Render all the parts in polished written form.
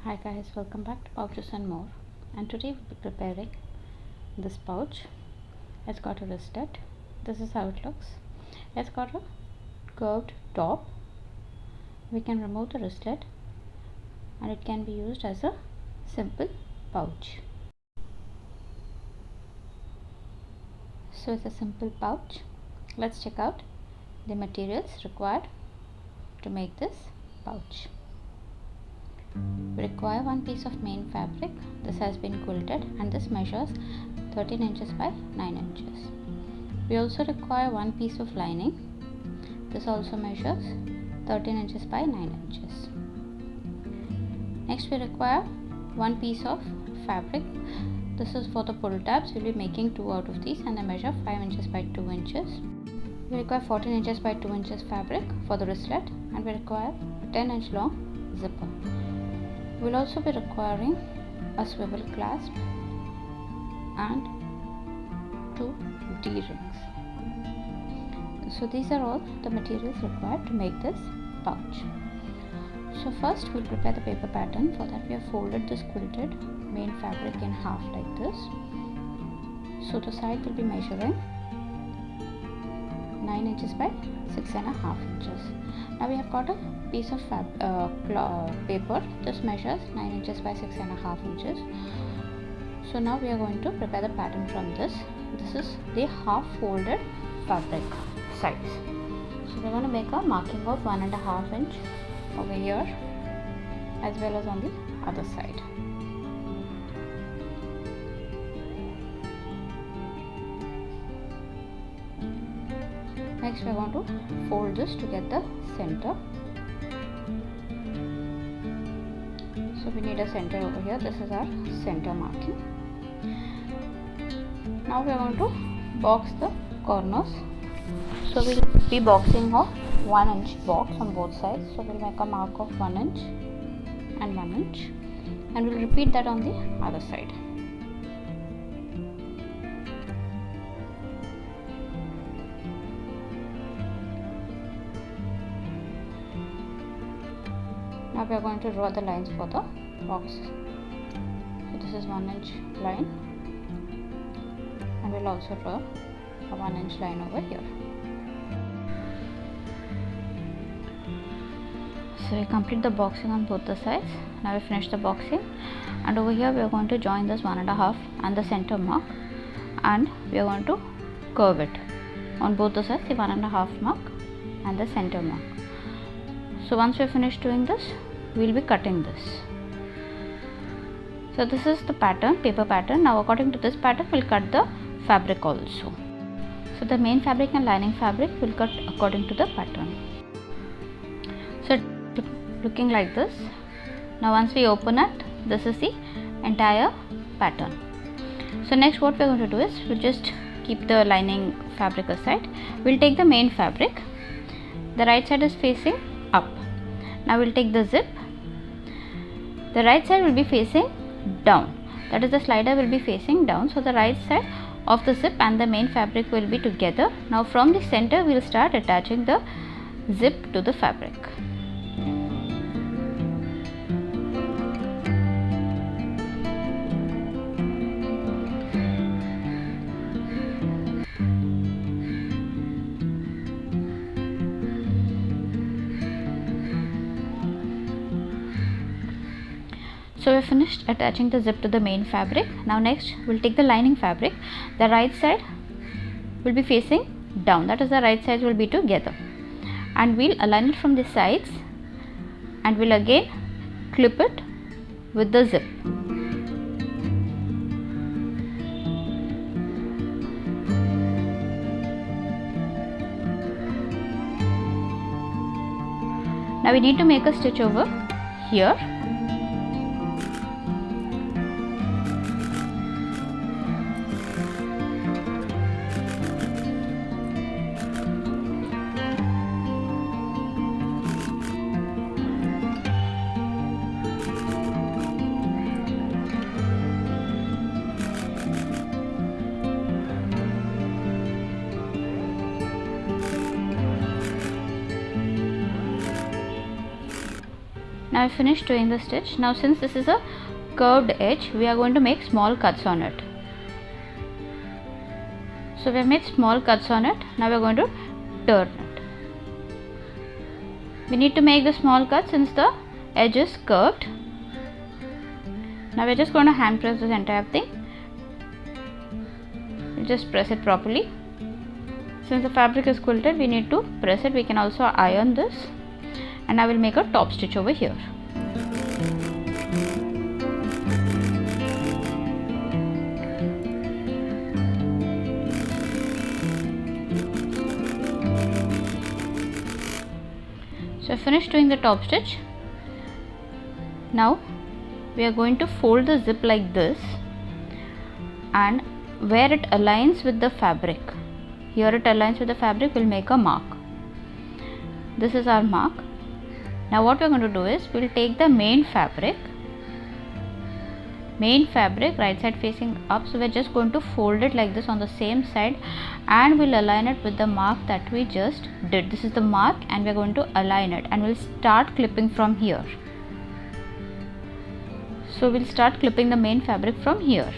Hi guys, welcome back to Pouches and More, and today we'll be preparing this pouch. It's got a wristlet. This is how it looks. It's got a curved top. We can remove the wristlet and it can be used as a simple pouch. So it's a simple pouch. Let's check out the materials required to make this pouch. We require one piece of main fabric. This has been quilted and this measures 13 inches by 9 inches. We also require one piece of lining. This also measures 13 inches by 9 inches. Next we require one piece of fabric. This is for the pull tabs. We'll be making two out of these and they measure 5 inches by 2 inches. We require 14 inches by 2 inches fabric for the wristlet, and we require a 10 inch long zipper. We'll also be requiring a swivel clasp and 2 D-rings. So these are all the materials required to make this pouch. So first we'll prepare the paper pattern. For that we have folded this quilted main fabric in half like this. So the side will be measuring 9 inches by 6.5 inches. Now we have got a piece of paper. This measures 9 inches by 6.5 inches. So now we are going to prepare the pattern from this. This is the half folded fabric size. So we are going to make a marking of 1.5 inch over here as well as on the other side. Next we are going to fold this to get the center. So we need a center over here. This is our center marking. Now we are going to box the corners. So we will be boxing a 1 inch box on both sides. So we will make a mark of 1 inch and 1 inch, and we will repeat that on the other side. Now we are going to draw the lines for the box. So this is 1 inch line, and we will also draw a 1 inch line over here. So we complete the boxing on both the sides. Now we finish the boxing, and over here we are going to join this 1.5 and the center mark, and we are going to curve it on both the sides, the 1.5 mark and the center mark. So once we finish doing this, we will be cutting this. So this is the pattern, paper pattern. Now according to this pattern we will cut the fabric also. So the main fabric and lining fabric will cut according to the pattern. So looking like this. Now once we open it, this is the entire pattern. So next what we are going to do is we'll just keep the lining fabric aside. We'll take the main fabric. The right side is facing up. Now we'll take the zip. The right side will be facing down. That is, the slider will be facing down. So the right side of the zip and the main fabric will be together. Now from the center we will start attaching the zip to the fabric. So we finished attaching the zip to the main fabric. Now next we'll take the lining fabric. The right side will be facing down. That is, the right sides will be together, and we'll align it from the sides and we'll again clip it with the zip. Now we need to make a stitch over here. Now Now I finished doing the stitch. Now since this is a curved edge, we are going to make small cuts on it. So we have made small cuts on it. Now we are going to turn it. We need to make the small cut since the edge is curved. Now we are just going to hand press this entire thing. We'll just press it properly. Since the fabric is quilted, we need to press it. We can also iron this, and I will make a top stitch over here. So I finished doing the top stitch. Now we are going to fold the zip like this, and where it aligns with the fabric, here it aligns with the fabric, we'll make a mark. This is our mark. Now what we're going to do is, we'll take the main fabric right side facing up, so we're just going to fold it like this on the same side, and we'll align it with the mark that we just did. This is the mark, and we're going to align it, and we'll start clipping from here. So we'll start clipping the main fabric from here.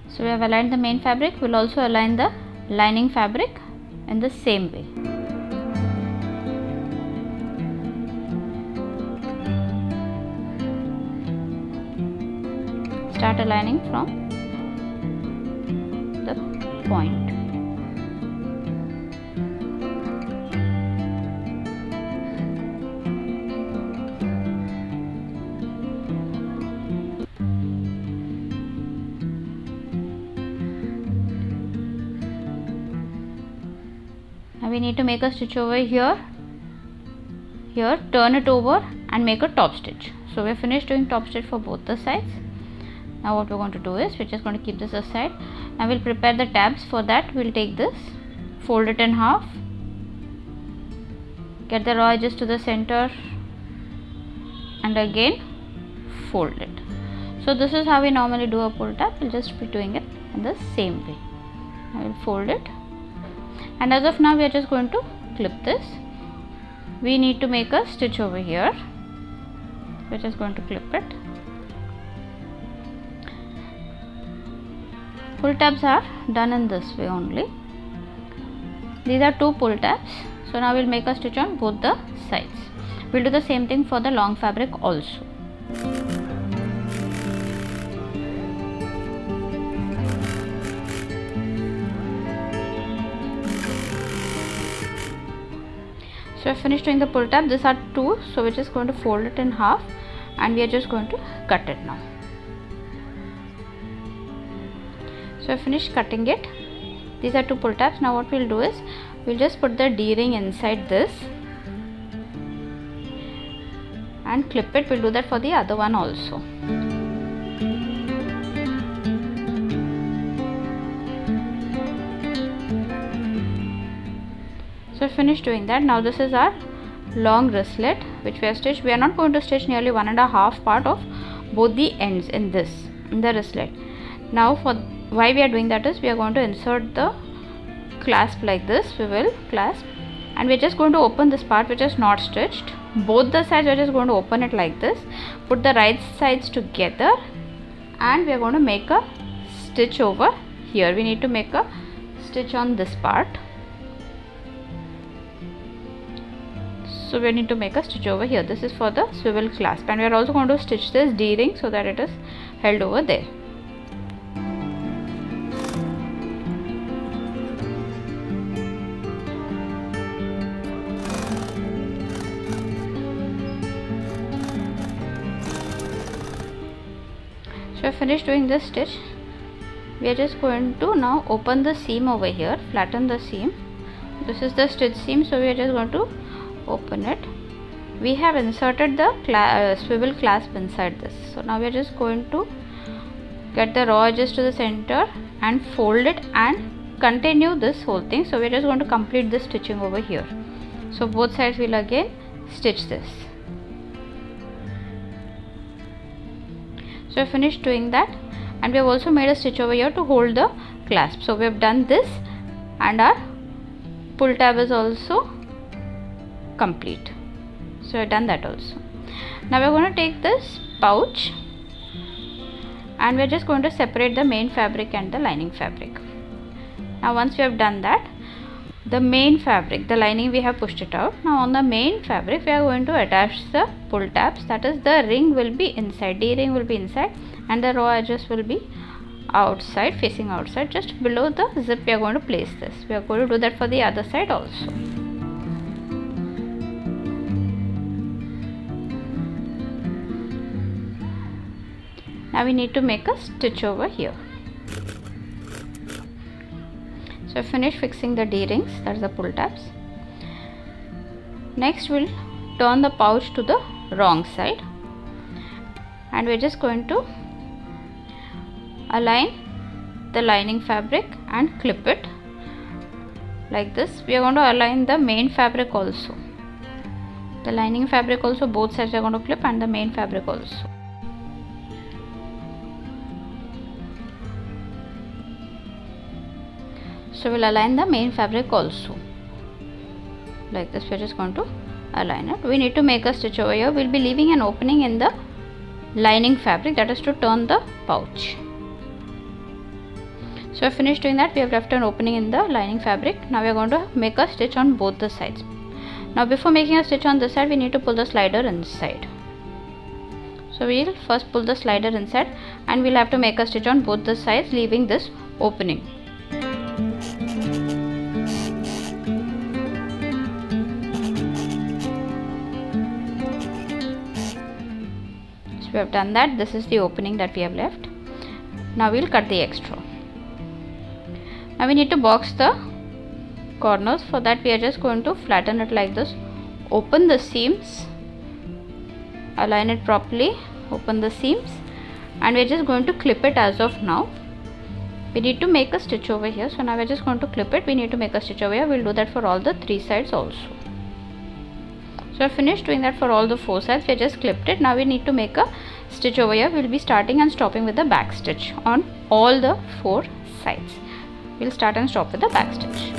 So we have aligned the main fabric. We'll also align the lining fabric in the same way. Start aligning from the point. Now we need to make a stitch over here, turn it over and make a top stitch. So we are finished doing top stitch for both the sides. Now what we're going to do is, we're just going to keep this aside. Now we'll prepare the tabs. For that we'll take this, fold it in half, get the raw edges to the center, and again fold it. So this is how we normally do a pull tab. We'll just be doing it in the same way. I will fold it, and as of now we are just going to clip this. We need to make a stitch over here. We're just going to clip it. Pull tabs are done in this way only. These are two pull tabs. So now we'll make a stitch on both the sides. We'll do the same thing for the long fabric also. So I finished doing the pull tab. These are two, so we're just going to fold it in half, and we are just going to cut it now. So I finished cutting it. These are two pull tabs. Now what we'll do is, we'll just put the D-ring inside this and clip it. We'll do that for the other one also. So I finished doing that. Now this is our long wristlet which we have stitched. We are not going to stitch nearly 1.5 part of both the ends in the wristlet. Now for why we are doing that is, we are going to insert the clasp like this, swivel clasp, and we are just going to open this part which is not stitched. Both the sides we are just going to open it like this, put the right sides together, and we are going to make a stitch over here. We need to make a stitch on this part. So we need to make a stitch over here. This is for the swivel clasp, and we are also going to stitch this D-ring so that it is held over there. So I finished doing this stitch. We are just going to now open the seam over here, flatten the seam. This is the stitch seam, so we are just going to open it we have inserted the swivel clasp inside this. So now we are just going to get the raw edges to the center and fold it and continue this whole thing. So we are just going to complete this stitching over here. So both sides will again stitch this. So I finished doing that, and we have also made a stitch over here to hold the clasp. So we have done this, and our pull tab is also complete. So I have done that also. Now we are going to take this pouch and we are just going to separate the main fabric and the lining fabric. Now once we have done that, the main fabric, the lining, we have pushed it out. Now on the main fabric we are going to attach the pull tabs, that is the ring will be inside, D-ring will be inside, and the raw edges will be outside, facing outside. Just below the zip we are going to place this. We are going to do that for the other side also. Now we need to make a stitch over here. So I finished fixing the D-rings, that's the pull tabs. Next we'll turn the pouch to the wrong side, and we're just going to align the lining fabric and clip it like this. We are going to align the main fabric also. The lining fabric also, both sides are going to clip, and the main fabric also. So we'll align the main fabric also like this. We're just going to align it. We need to make a stitch over here. We'll be leaving an opening in the lining fabric, that is to turn the pouch. So I finished doing that. We have left an opening in the lining fabric. Now we are going to make a stitch on both the sides. Now before making a stitch on this side, we need to pull the slider inside. So we'll first pull the slider inside, and we'll have to make a stitch on both the sides, leaving this opening. We have done that. This is the opening that we have left. Now we'll cut the extra. Now we need to box the corners. For that we are just going to flatten it like this, open the seams, align it properly, open the seams, and we are just going to clip it. As of now we need to make a stitch over here. So now we are just going to clip it. We need to make a stitch over here. We'll do that for all the 3 sides also. So I finished doing that for all the 4 sides. We just clipped it. Now we need to make a stitch over here. We'll be starting and stopping with the back stitch on all the 4 sides. We'll start and stop with the back stitch.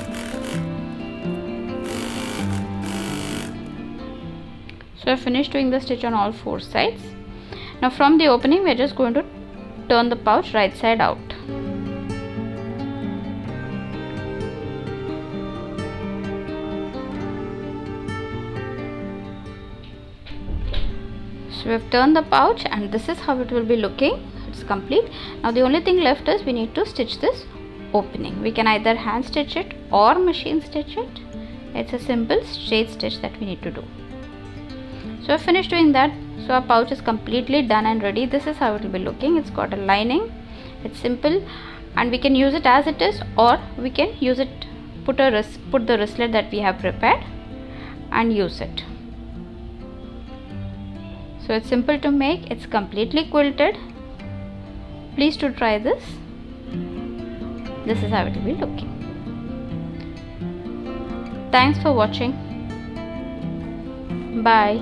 So I finished doing the stitch on all 4 sides. Now from the opening we are just going to turn the pouch right side out. So we have turned the pouch, and this is how it will be looking. It's complete. Now the only thing left is we need to stitch this opening. We can either hand stitch it or machine stitch it. It's a simple straight stitch that we need to do. So I finished doing that. So our pouch is completely done and ready. This is how it will be looking. It's got a lining. It's simple, and we can use it as it is, or we can use it, put the wristlet that we have prepared and use it. So it's simple to make. It's completely quilted. Please do try this. This is how it will be looking. Thanks for watching. Bye.